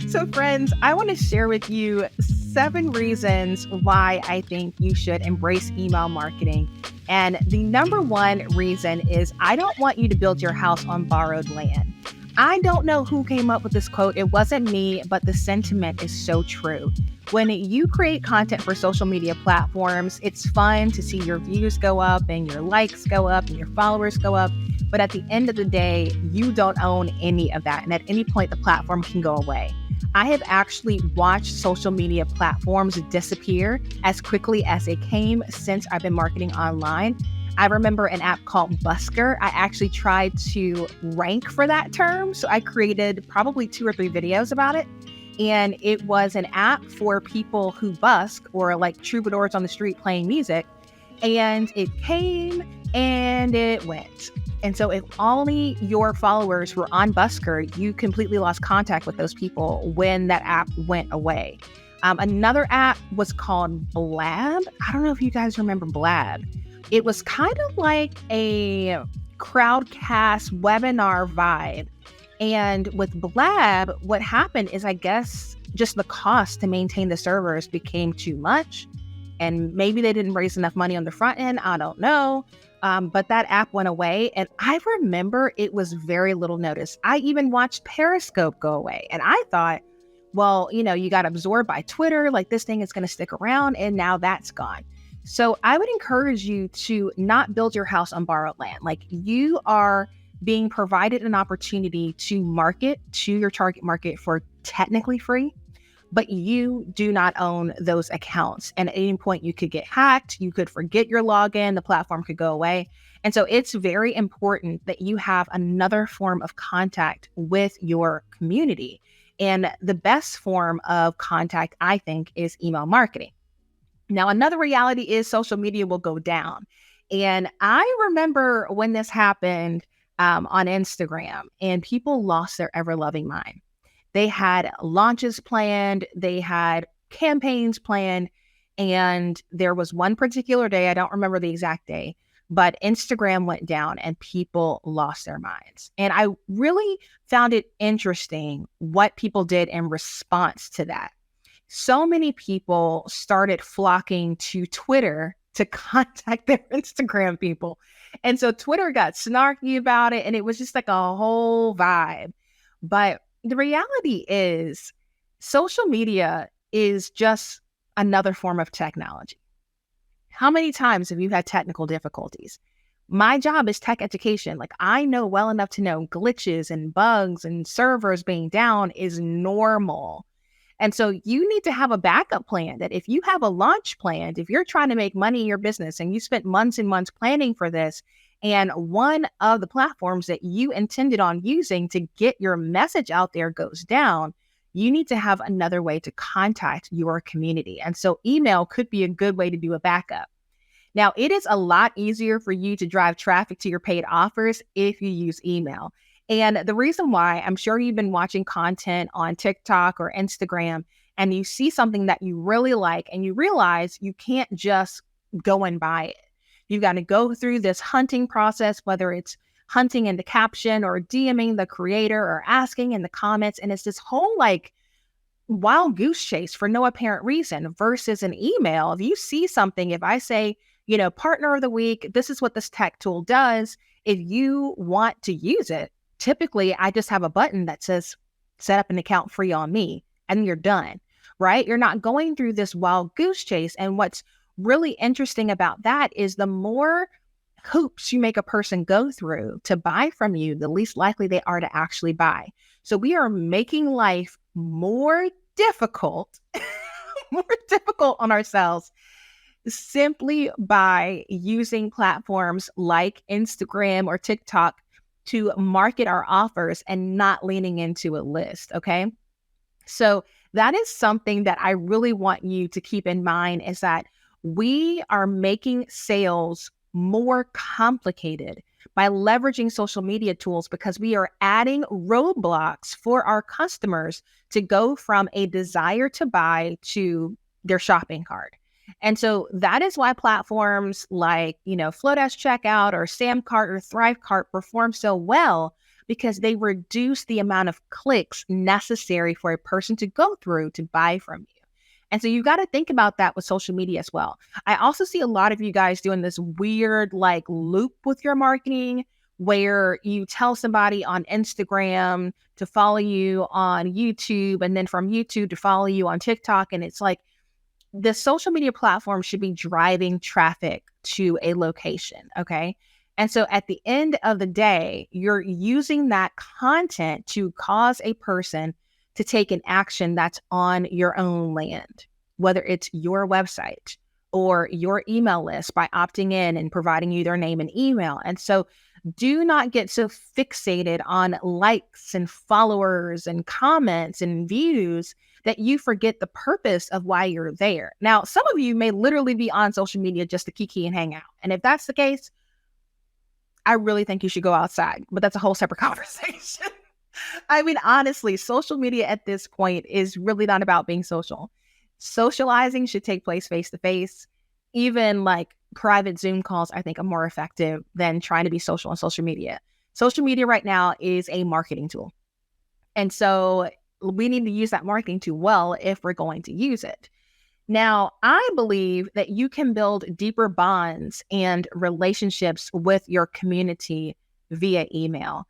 So, friends, I want to share with you 7 reasons why I think you should embrace email marketing. And the number one reason is I don't want you to build your house on borrowed land. I don't know who came up with this quote. It wasn't me, but the sentiment is so true. When you create content for social media platforms, it's fun to see your views go up and your likes go up and your followers go up. But at the end of the day, you don't own any of that. And at any point, the platform can go away. I have actually watched social media platforms disappear as quickly as they came since I've been marketing online. I remember an app called Busker. I actually tried to rank for that term. So I created probably 2 or 3 videos about it. And it was an app for people who busk or like troubadours on the street playing music. And it came and it went. And so if only your followers were on Busker, you completely lost contact with those people when that app went away. Another app was called Blab. I don't know if you guys remember Blab. It was kind of like a crowdcast webinar vibe. And with Blab, what happened is I guess just the cost to maintain the servers became too much. And maybe they didn't raise enough money on the front end. I don't know. But that app went away. And I remember it was very little notice. I even watched Periscope go away. And I thought, well, you got absorbed by Twitter. Like this thing is going to stick around. And now that's gone. So I would encourage you to not build your house on borrowed land. Like you are being provided an opportunity to market to your target market for technically free, but you do not own those accounts. And at any point you could get hacked, you could forget your login, the platform could go away. And so it's very important that you have another form of contact with your community. And the best form of contact, I think, is email marketing. Now, another reality is social media will go down. And I remember when this happened on Instagram and people lost their ever-loving mind. They had launches planned, they had campaigns planned, and there was one particular day, I don't remember the exact day, but Instagram went down and people lost their minds. And I really found it interesting what people did in response to that. So many people started flocking to Twitter to contact their Instagram people. And so Twitter got snarky about it, and it was just like a whole vibe. But the reality is social media is just another form of technology. How many times have you had technical difficulties? My job is tech education. Like I know well enough to know glitches and bugs and servers being down is normal. And so you need to have a backup plan that if you have a launch planned, if you're trying to make money in your business and you spent months and months planning for this, and one of the platforms that you intended on using to get your message out there goes down, you need to have another way to contact your community. And so email could be a good way to do a backup. Now, it is a lot easier for you to drive traffic to your paid offers if you use email. And the reason why, I'm sure you've been watching content on TikTok or Instagram, and you see something that you really like, and you realize you can't just go and buy it. You've got to go through this hunting process, whether it's hunting in the caption or DMing the creator or asking in the comments. And it's this whole like wild goose chase for no apparent reason versus an email. If you see something, if I say, partner of the week, this is what this tech tool does. If you want to use it, typically I just have a button that says, set up an account free on me, and you're done, right? You're not going through this wild goose chase. And what's really interesting about that is the more hoops you make a person go through to buy from you, the least likely they are to actually buy. So we are making life more difficult, more difficult on ourselves simply by using platforms like Instagram or TikTok to market our offers and not leaning into a list. Okay. So that is something that I really want you to keep in mind, is that we are making sales more complicated by leveraging social media tools because we are adding roadblocks for our customers to go from a desire to buy to their shopping cart. And so that is why platforms like, Flowdesk Checkout or Samcart or Thrivecart perform so well, because they reduce the amount of clicks necessary for a person to go through to buy from you. And so you got to think about that with social media as well. I also see a lot of you guys doing this weird like loop with your marketing where you tell somebody on Instagram to follow you on YouTube and then from YouTube to follow you on TikTok. And it's like the social media platform should be driving traffic to a location. Okay. And so at the end of the day, you're using that content to cause a person to take an action that's on your own land, whether it's your website or your email list by opting in and providing you their name and email. And so do not get so fixated on likes and followers and comments and views that you forget the purpose of why you're there. Now, some of you may literally be on social media just to kiki and hang out. And if that's the case, I really think you should go outside, but that's a whole separate conversation. I mean, honestly, social media at this point is really not about being social. Socializing should take place face to face. Even like private Zoom calls, I think are more effective than trying to be social on social media. Social media right now is a marketing tool. And so we need to use that marketing tool well if we're going to use it. Now, I believe that you can build deeper bonds and relationships with your community via email.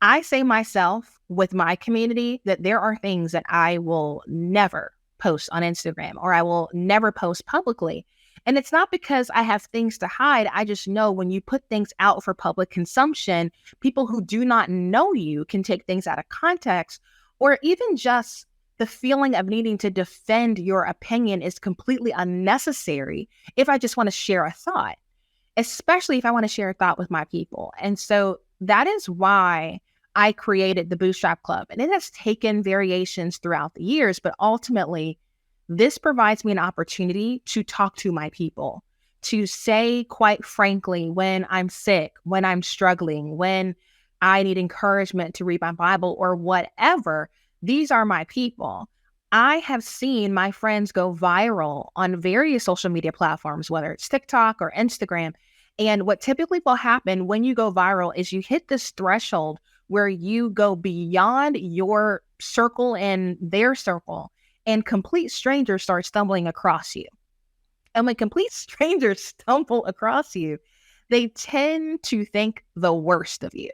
I say myself with my community that there are things that I will never post on Instagram or I will never post publicly. And it's not because I have things to hide. I just know when you put things out for public consumption, people who do not know you can take things out of context, or even just the feeling of needing to defend your opinion is completely unnecessary if I just want to share a thought, especially if I want to share a thought with my people. And so that is why I created the Bootstrap Club. And it has taken variations throughout the years, but ultimately, this provides me an opportunity to talk to my people, to say, quite frankly, when I'm sick, when I'm struggling, when I need encouragement to read my Bible or whatever. These are my people. I have seen my friends go viral on various social media platforms, whether it's TikTok or Instagram. And what typically will happen when you go viral is you hit this threshold where you go beyond your circle and their circle, and complete strangers start stumbling across you. And when complete strangers stumble across you, they tend to think the worst of you.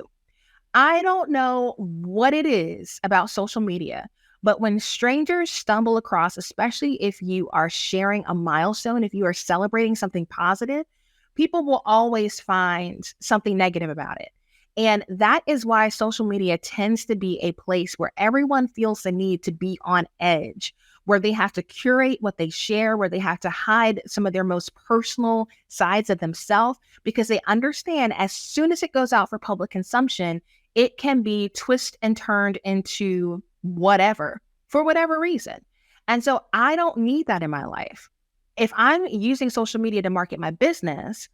I don't know what it is about social media, but when strangers stumble across, especially if you are sharing a milestone, if you are celebrating something positive, people will always find something negative about it. And that is why social media tends to be a place where everyone feels the need to be on edge, where they have to curate what they share, where they have to hide some of their most personal sides of themselves, because they understand as soon as it goes out for public consumption, it can be twisted and turned into whatever, for whatever reason. And so I don't need that in my life. If I'm using social media to market my business,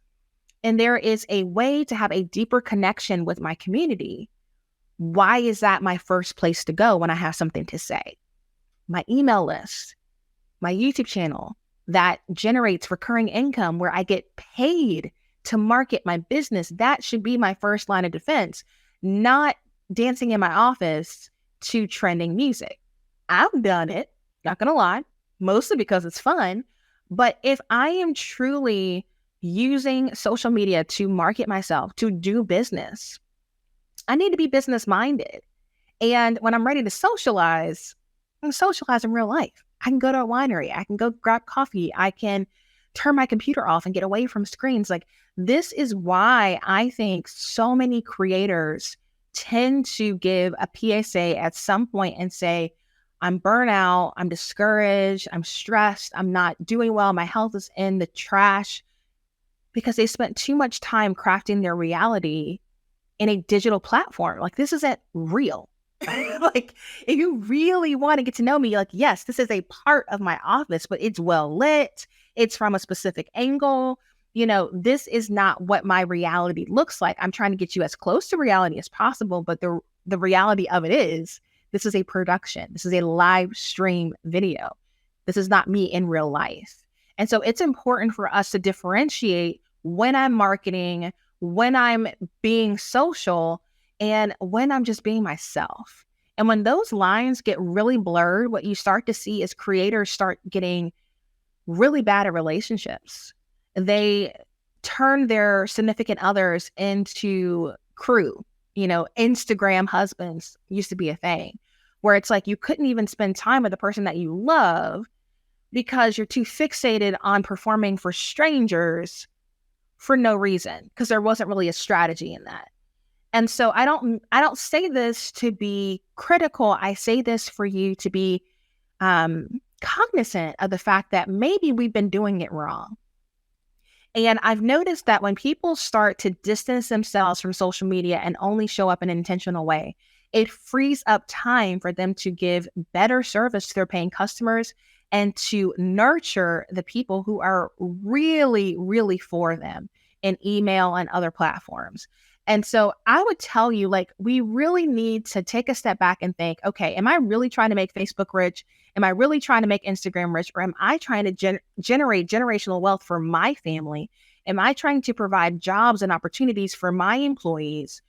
and there is a way to have a deeper connection with my community, why is that my first place to go when I have something to say? My email list, my YouTube channel that generates recurring income where I get paid to market my business, that should be my first line of defense, not dancing in my office to trending music. I've done it, not gonna lie, mostly because it's fun. But if I am truly using social media to market myself, to do business, I need to be business minded. And when I'm ready to socialize, I can socialize in real life. I can go to a winery. I can go grab coffee. I can turn my computer off and get away from screens. Like, this is why I think so many creators tend to give a PSA at some point and say, I'm burnt out, I'm discouraged, I'm stressed, I'm not doing well, my health is in the trash, because they spent too much time crafting their reality in a digital platform. Like, this isn't real. Like, if you really want to get to know me, like, yes, this is a part of my office, but it's well lit. It's from a specific angle. You know, this is not what my reality looks like. I'm trying to get you as close to reality as possible. But the reality of it is, this is a production. This is a live stream video. This is not me in real life. And so it's important for us to differentiate when I'm marketing, when I'm being social, and when I'm just being myself. And when those lines get really blurred, what you start to see is creators start getting really bad at relationships. They turn their significant others into crew. Instagram husbands used to be a thing where it's like you couldn't even spend time with the person that you love because you're too fixated on performing for strangers for no reason, because there wasn't really a strategy in that. And so I don't say this to be critical. I say this for you to be cognizant of the fact that maybe we've been doing it wrong. And I've noticed that when people start to distance themselves from social media and only show up in an intentional way, it frees up time for them to give better service to their paying customers and to nurture the people who are really, really for them in email and other platforms. And so I would tell you, like, we really need to take a step back and think, okay, am I really trying to make Facebook rich? Am I really trying to make Instagram rich? Or am I trying to generate generational wealth for my family? Am I trying to provide jobs and opportunities for my employees?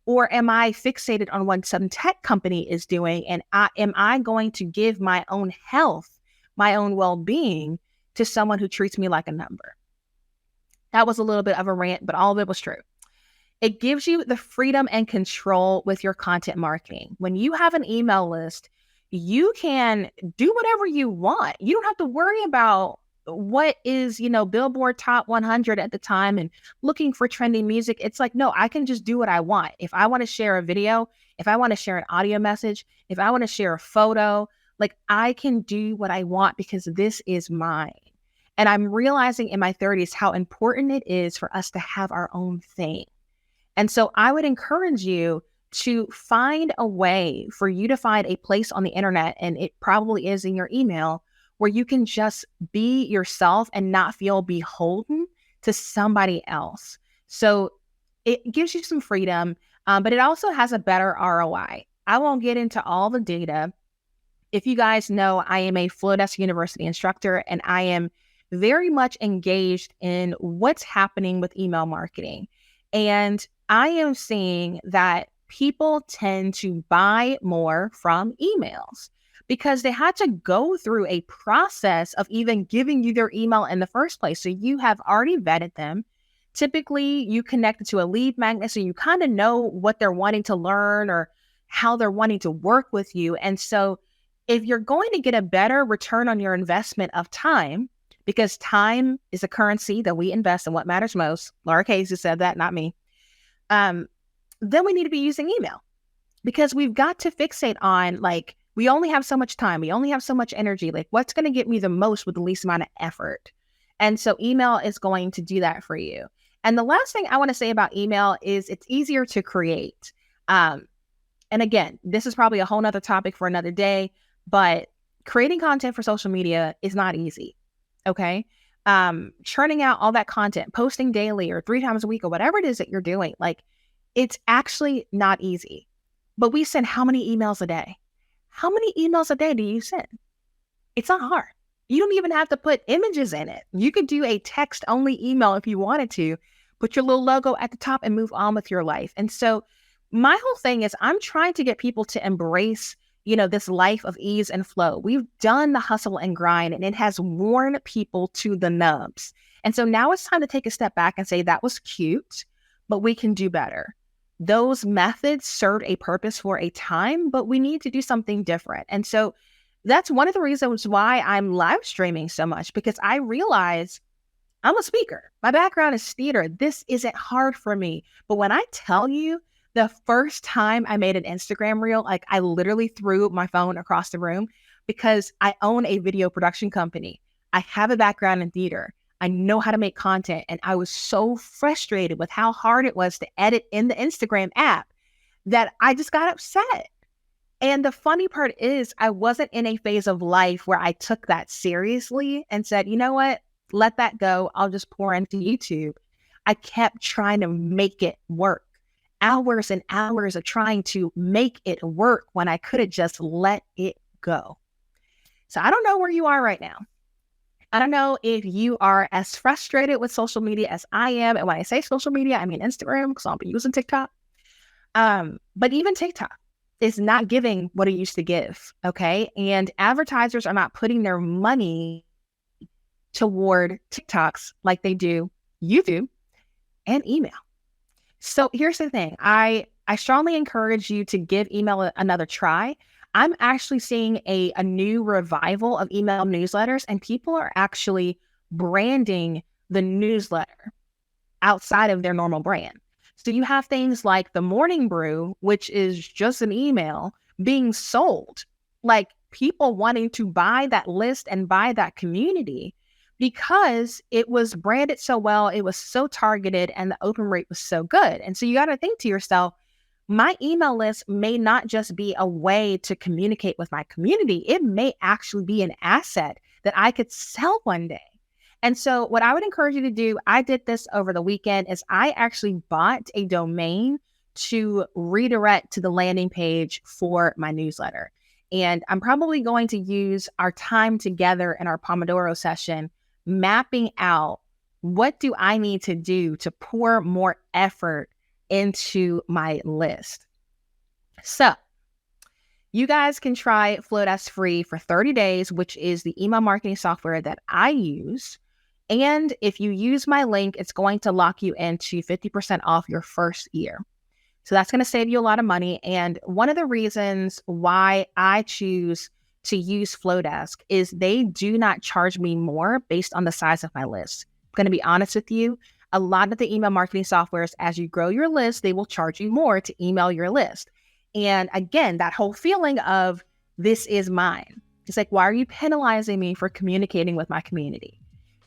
Or am I fixated on what some tech company is doing? And am I going to give my own health, my own well-being to someone who treats me like a number? That was a little bit of a rant, but all of it was true. It gives you the freedom and control with your content marketing. When you have an email list, you can do whatever you want. You don't have to worry about what is, Billboard Top 100 at the time and looking for trending music. It's like, no, I can just do what I want. If I want to share a video, if I want to share an audio message, if I want to share a photo, like, I can do what I want because this is mine. And I'm realizing in my 30s how important it is for us to have our own thing. And so I would encourage you to find a way for you to find a place on the internet, and it probably is in your email, where you can just be yourself and not feel beholden to somebody else. So it gives you some freedom, but it also has a better ROI. I won't get into all the data. If you guys know, I am a Flowdesk University instructor, and I am very much engaged in what's happening with email marketing. And I am seeing that people tend to buy more from emails because they had to go through a process of even giving you their email in the first place. So you have already vetted them. Typically, you connected to a lead magnet, so you kind of know what they're wanting to learn or how they're wanting to work with you. And so if you're going to get a better return on your investment of time, because time is a currency that we invest in what matters most. Laura Casey said that, not me. Then we need to be using email, because we've got to fixate on, like, we only have so much time. We only have so much energy. Like, what's going to get me the most with the least amount of effort? And so email is going to do that for you. And the last thing I want to say about email is it's easier to create. And again, this is probably a whole nother topic for another day, but creating content for social media is not easy. Okay. Churning out all that content, posting daily or 3 times a week or whatever it is that you're doing, like, it's actually not easy. But we send how many emails a day? How many emails a day do you send? It's not hard. You don't even have to put images in it. You could do a text only email if you wanted to, put your little logo at the top and move on with your life. And so my whole thing is I'm trying to get people to embrace, this life of ease and flow. We've done the hustle and grind, and it has worn people to the nubs. And so now it's time to take a step back and say, that was cute, but we can do better. Those methods served a purpose for a time, but we need to do something different. And so that's one of the reasons why I'm live streaming so much, because I realize I'm a speaker. My background is theater. This isn't hard for me. But when I tell you, the first time I made an Instagram reel, like, I literally threw my phone across the room, because I own a video production company. I have a background in theater. I know how to make content. And I was so frustrated with how hard it was to edit in the Instagram app that I just got upset. And the funny part is, I wasn't in a phase of life where I took that seriously and said, you know what, let that go. I'll just pour into YouTube. I kept trying to make it work. Hours and hours of trying to make it work when I could have just let it go. So I don't know where you are right now. I don't know if you are as frustrated with social media as I am. And when I say social media, I mean Instagram, because I'll be using TikTok. But even TikTok is not giving what it used to give. Okay. And advertisers are not putting their money toward TikToks like they do YouTube and email. So here's the thing. I strongly encourage you to give email another try. I'm actually seeing a new revival of email newsletters, and people are actually branding the newsletter outside of their normal brand. So you have things like the Morning Brew, which is just an email being sold, like people wanting to buy that list and buy that community because it was branded so well, it was so targeted, and the open rate was so good. And so you got to think to yourself, my email list may not just be a way to communicate with my community. It may actually be an asset that I could sell one day. And so what I would encourage you to do, I did this over the weekend, is I actually bought a domain to redirect to the landing page for my newsletter. And I'm probably going to use our time together in our Pomodoro session, mapping out what do I need to do to pour more effort into my list. So you guys can try Flodesk free for 30 days, which is the email marketing software that I use. And if you use my link, it's going to lock you into 50% off your first year. So that's going to save you a lot of money. And one of the reasons why I choose to use Flodesk is they do not charge me more based on the size of my list. I'm going to be honest with you. A lot of the email marketing softwares, as you grow your list, they will charge you more to email your list. And again, that whole feeling of this is mine. It's like, why are you penalizing me for communicating with my community?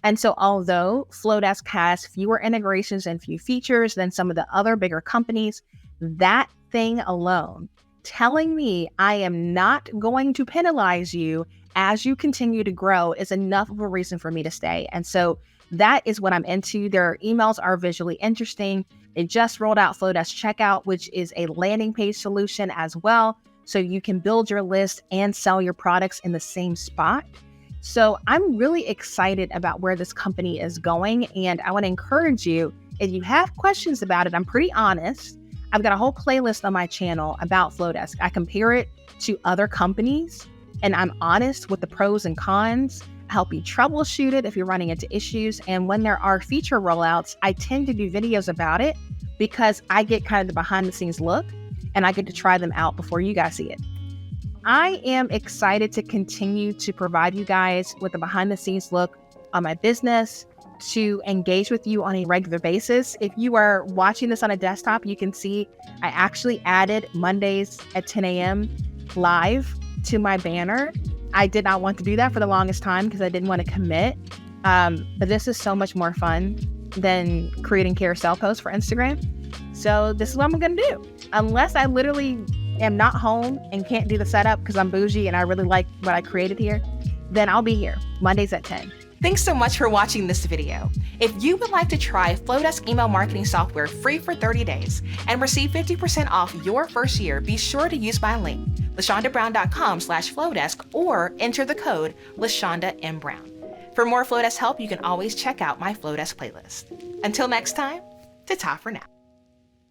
And so although Flodesk has fewer integrations and few features than some of the other bigger companies, that thing alone, telling me I am not going to penalize you as you continue to grow, is enough of a reason for me to stay. And so that is what I'm into. Their emails are visually interesting. They just rolled out Flodesk Checkout, which is a landing page solution as well. So you can build your list and sell your products in the same spot. So I'm really excited about where this company is going. And I want to encourage you, if you have questions about it, I'm pretty honest. I've got a whole playlist on my channel about Flodesk. I compare it to other companies, and I'm honest with the pros and cons, help you troubleshoot it if you're running into issues. And when there are feature rollouts, I tend to do videos about it because I get kind of the behind the scenes look and I get to try them out before you guys see it. I am excited to continue to provide you guys with a behind the scenes look on my business, to engage with you on a regular basis. If you are watching this on a desktop, you can see I actually added Mondays at 10 a.m. live to my banner. I did not want to do that for the longest time because I didn't want to commit. But this is so much more fun than creating carousel posts for Instagram. So this is what I'm going to do. Unless I literally am not home and can't do the setup because I'm bougie and I really like what I created here, then I'll be here Mondays at 10. Thanks so much for watching this video. If you would like to try Flodesk email marketing software free for 30 days and receive 50% off your first year, be sure to use my link, lashondabrown.com/Flodesk, or enter the code LashondaMBrown. For more Flodesk help, you can always check out my Flodesk playlist. Until next time, ta-ta for now.